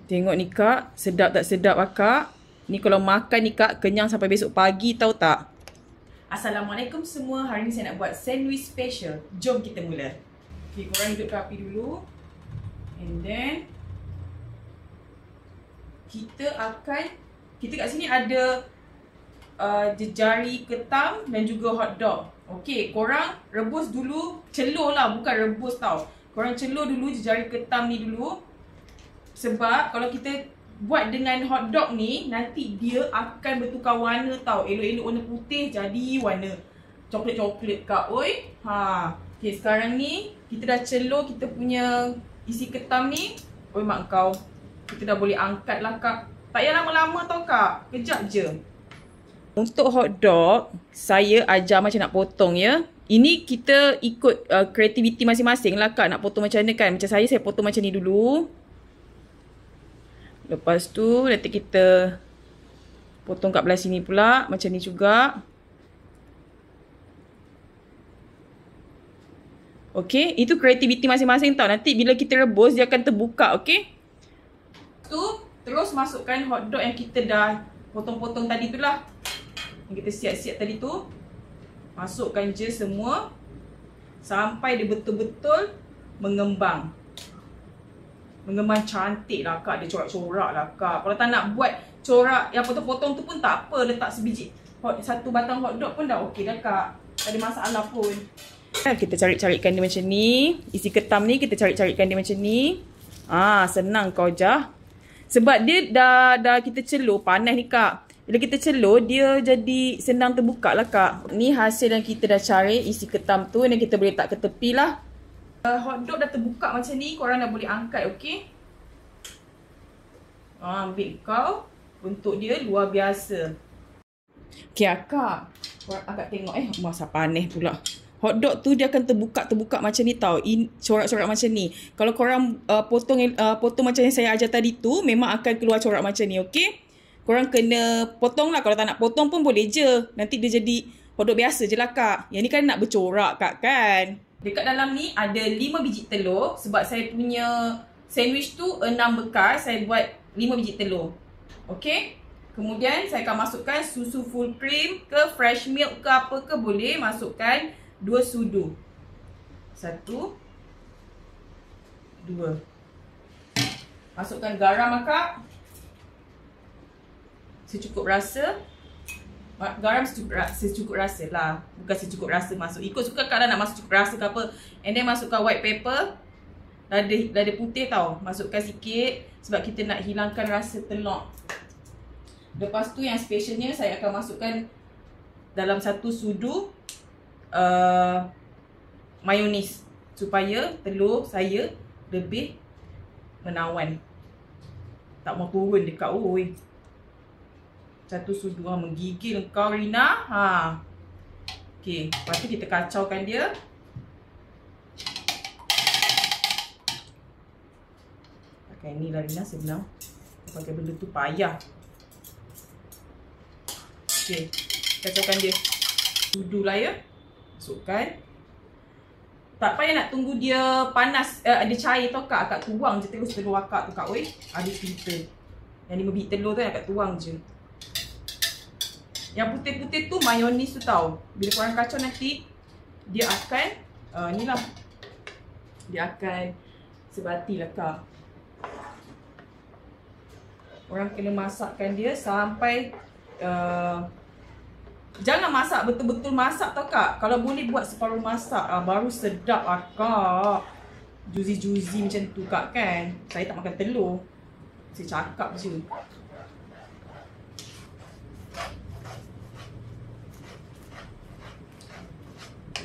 Tengok ni kak, sedap tak sedap akak? Ni kalau makan ni kak, kenyang sampai besok pagi tahu tak? Assalamualaikum semua, hari ni saya nak buat sandwich special. Jom kita mula. Okay, korang hidupkan api dulu. And then kita kat sini ada jejari ketam dan juga hotdog. Okay, korang rebus dulu, celur lah, bukan rebus tau. Korang celur dulu jejari ketam ni dulu. Sebab kalau kita buat dengan hotdog ni, nanti dia akan bertukar warna tau. Elok-elok warna putih jadi warna coklat-coklat kak. Oi. Okay, sekarang ni kita dah celur kita punya isi ketam ni. Oi mak kau, kita dah boleh angkat lah kak. Tak payah lama-lama tau kak, kejap je. Untuk hotdog, saya ajar macam nak potong ya. Ini kita ikut kreativiti masing-masing lah kak, nak potong macam mana kan. Macam saya potong macam ni dulu. Lepas tu nanti kita potong kat belah sini pula. Macam ni juga. Okay, itu kreativiti masing-masing tau. Nanti bila kita rebus, dia akan terbuka, okay. Tu, terus masukkan hotdog yang kita dah potong-potong tadi tu lah. Yang kita siap-siap tadi tu. Masukkan je semua. Sampai dia betul-betul mengembang. Mengembang cantik lah kak. Dia corak-corak lah kak. Kalau tak nak buat corak yang potong-potong tu pun tak apa. Letak sebiji satu batang hotdog pun dah okey dah kak. Tak ada masalah pun. Kita carik-carikkan dia macam ni. Isi ketam ni kita carik-carikkan dia macam ni. Senang kau jah. Sebab dia dah kita celur panas ni kak. Bila kita celur dia jadi senang terbuka lah kak. Ni hasil yang kita dah cari isi ketam tu. Dan kita boleh letak ke tepi lah. Hotdog dah terbuka macam ni, korang dah boleh angkat, okey? Ambil kau, bentuk dia luar biasa. Okey akak, korang agak tengok masa panas pula. Hotdog tu dia akan terbuka macam ni tau. Corak-corak macam ni. Kalau korang potong macam yang saya ajar tadi tu, memang akan keluar corak macam ni, okey? Korang kena potong lah. Kalau tak nak potong pun boleh je. Nanti dia jadi hotdog biasa je lah kak. Yang ni kan nak bercorak kak kan. Dekat dalam ni ada 5 biji telur. Sebab saya punya sandwich tu 6 bekas. Saya buat 5 biji telur. Okay. Kemudian saya akan masukkan susu full cream ke fresh milk ke apa ke boleh. Masukkan 2 sudu. 1 2. Masukkan garam akak. Secukup rasa. Garam secukup rasa lah. Bukan secukup rasa masuk. Ikut suka kalau nak masuk cukup rasa ke apa. And then masukkan white pepper. Lada putih tau. Masukkan sikit. Sebab kita nak hilangkan rasa telur. Lepas tu yang specialnya saya akan masukkan dalam 1 sudu mayonis. Supaya telur saya lebih menawan. Tak mau turun dekat. Satu sudu. Menggigil kau Rina. Okay. Lepas tu kita kacaukan dia. Pakai ni lah Rina sebenarnya. Pakai benda tu payah. Okay. Kacaukan dia. Sudu lah ya. Masukkan. Tak payah nak tunggu dia panas. Dia cair tau kak. Akak tuang je terus telur akak tu kak. Ada cerita. Yang 5 biji telur tu akak tuang je. Yang putih-putih tu mayonis tu tau. Bila korang kacau nanti dia akan ni lah. Dia akan sebati lah kak. Korang kena masakkan dia sampai jangan masak betul-betul masak tau kak. Kalau boleh buat separuh masak baru sedap lah kak. Juicy-juicy macam tu kak kan. Saya tak makan telur. Saya cakap je.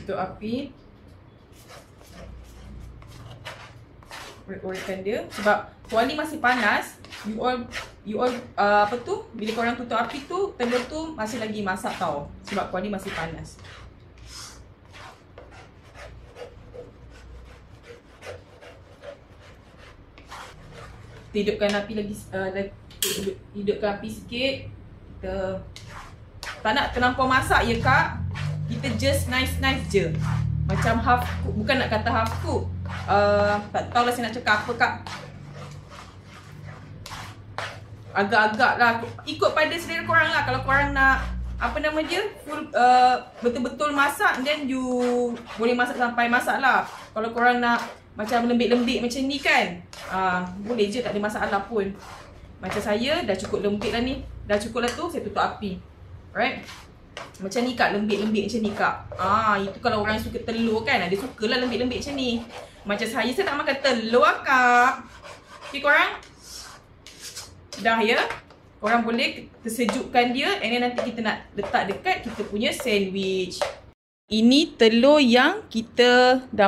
Tutup api. Orek-orekkan dia. Sebab kuali masih panas. You all apa tu? Bila korang tutup api tu, telur tu masih lagi masak tau. Sebab kuali masih panas. Hidupkan api lagi. Hidupkan api sikit. Kita tak nak terlampau masak ya kak. Kita just nice je. Macam half cook. Bukan nak kata half cook. Tak tahulah saya nak cakap apa kak. agak-agak lah. Ikut pada selera korang lah. Kalau korang nak apa nama dia, full betul-betul masak, then you boleh masak sampai masak lah. Kalau korang nak macam lembik-lembik macam ni kan, boleh je, tak ada masalah pun. Macam saya dah cukup lembik lah ni. Dah cukup lah tu, saya tutup api. Alright. Macam ni kak, lembik-lembik macam ni kak. Itu kalau orang yang suka telur kan, dia sukalah lembik-lembik macam ni. Macam saya tak makan telur lah kak. Okay korang, dah ya. Korang boleh tersejukkan dia, and then nanti kita nak letak dekat kita punya sandwich. Ini telur yang kita dah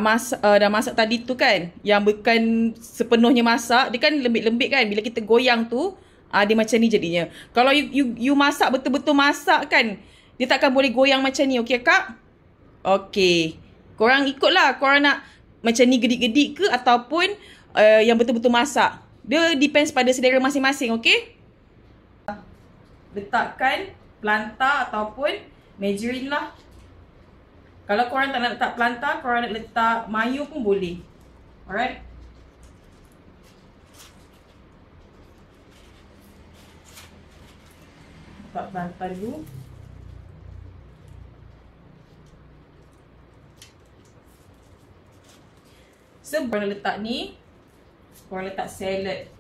masak tadi tu kan, yang bukan sepenuhnya masak. Dia kan lembik-lembik kan, bila kita goyang tu dia macam ni jadinya. Kalau you masak betul-betul masak kan, dia takkan boleh goyang macam ni. Okay kak? Okay, korang ikutlah. Korang nak macam ni gedik-gedik ke, ataupun yang betul-betul masak. Dia depends pada selera masing-masing. Okay? Letakkan plantar ataupun margarine lah. Kalau korang tak nak letak plantar, korang nak letak mayo pun boleh. Alright. Letak plantar dulu. Sebelum korang letak ni, korang letak salad.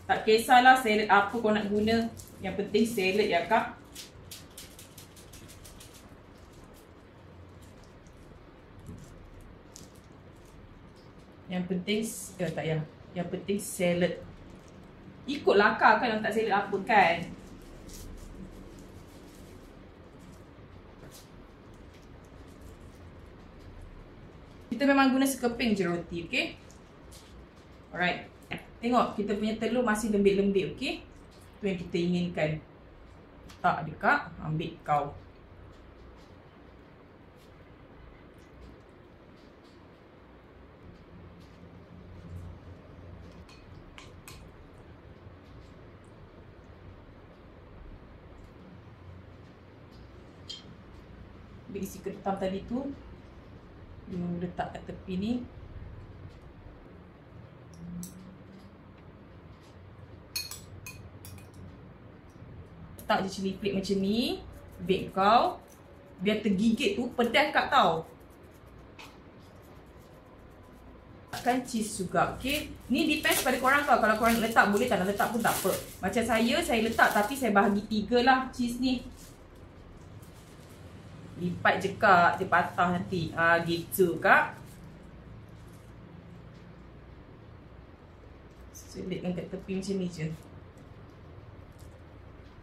Tak kisahlah salad apa korang nak guna. Yang penting salad ya kak. Yang penting, tak payah. Yang penting salad. Ikutlah kak kan letak salad apa kan. Kita memang guna sekeping je roti, okay? Alright. Tengok, kita punya telur masih lembik-lembik, okay? Itu yang kita inginkan. Tak ada kak, ambil kau. Ambil isi ketam tadi tu, letak kat tepi ni. Letak je cili flake macam ni. Bake kau. Biar tergigit tu pedas kak tau. Letakkan cheese juga, okay? Ni depends pada korang tau. Kalau korang letak boleh, tak nak letak pun tak apa. Macam saya letak tapi saya bahagi 3 lah cheese ni. Lipat je kak, dia patah nanti. Gitu kak. Selitkan kat tepi macam ni je.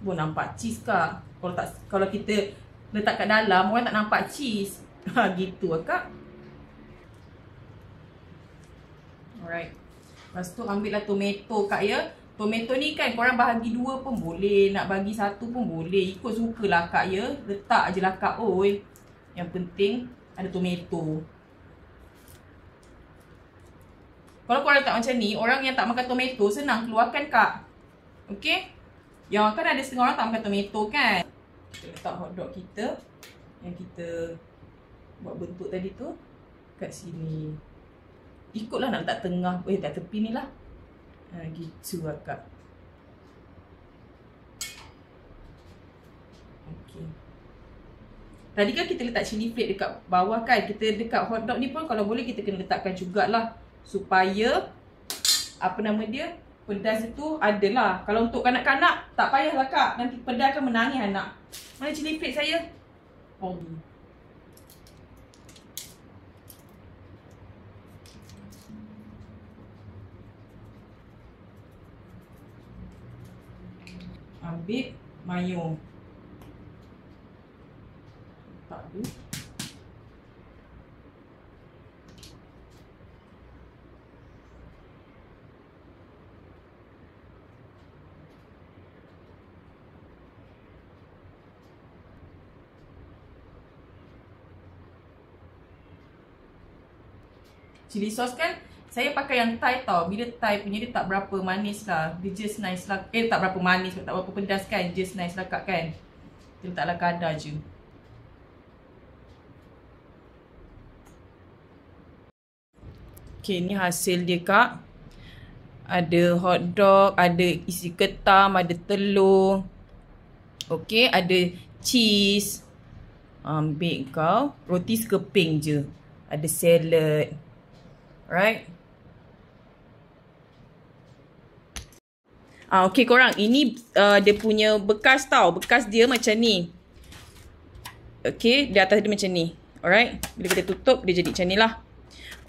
Nampak cheese kak. Kalau kita letak kat dalam, orang tak nampak cheese. Gitu lah kak. Alright. Lepas tu ambil lah tomato kak ya. Tomato ni kan korang bahagi 2 pun boleh. Nak bagi 1 pun boleh. Ikut suka lah kak ya. Letak je lah kak oi. Yang penting ada tomato. Kalau korang letak macam ni, orang yang tak makan tomato senang keluarkan kak. Okay? Yang kan ada setengah orang tak makan tomato kan. Kita letak hotdog kita yang kita buat bentuk tadi tu kat sini. Ikutlah nak letak tengah. Tak tepi ni lah. Gitu lah kak. Okay. Tadi kan kita letak cili flake dekat bawah kan. Kita dekat hotdog ni pun kalau boleh kita kena letakkan jugalah. Supaya apa nama dia, pedas itu adalah. Kalau untuk kanak-kanak tak payahlah kak. Nanti pedas kan menangis anak. Mana cili flake saya? Ambil mayo. Tak dulu. Chili sauce kan saya pakai yang Thai tau. Bila Thai punya dia tak berapa manis lah. Dia just nice lah. Tak berapa manis, tak berapa pedas kan. Just nice lah kak kan. Kita letaklah kadar je. Okay, ni hasil dia kak. Ada hotdog, ada isi ketam, ada telur. Okay, ada cheese. Ambil kau. Roti sekeping je. Ada salad. Right? Okay korang, ini dia punya bekas tau. Bekas dia macam ni. Okay, di atas dia macam ni. Alright, bila kita tutup, dia jadi macam ni lah.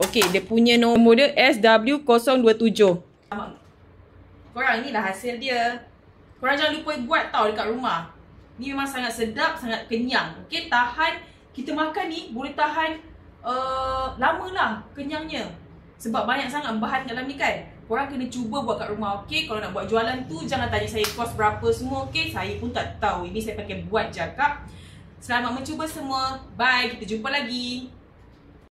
Okay, dia punya nombor dia SW027. Korang, inilah hasil dia. Korang jangan lupa buat tau dekat rumah. Ni memang sangat sedap, sangat kenyang. Okay, tahan. Kita makan ni boleh tahan lama lah kenyangnya. Sebab banyak sangat bahan dalam ni kan. Korang kena cuba buat kat rumah, okay? Kalau nak buat jualan tu, jangan tanya saya kos berapa semua, okay? Saya pun tak tahu. Ini saya pakai buat je, Kak. Selamat mencuba semua. Bye. Kita jumpa lagi.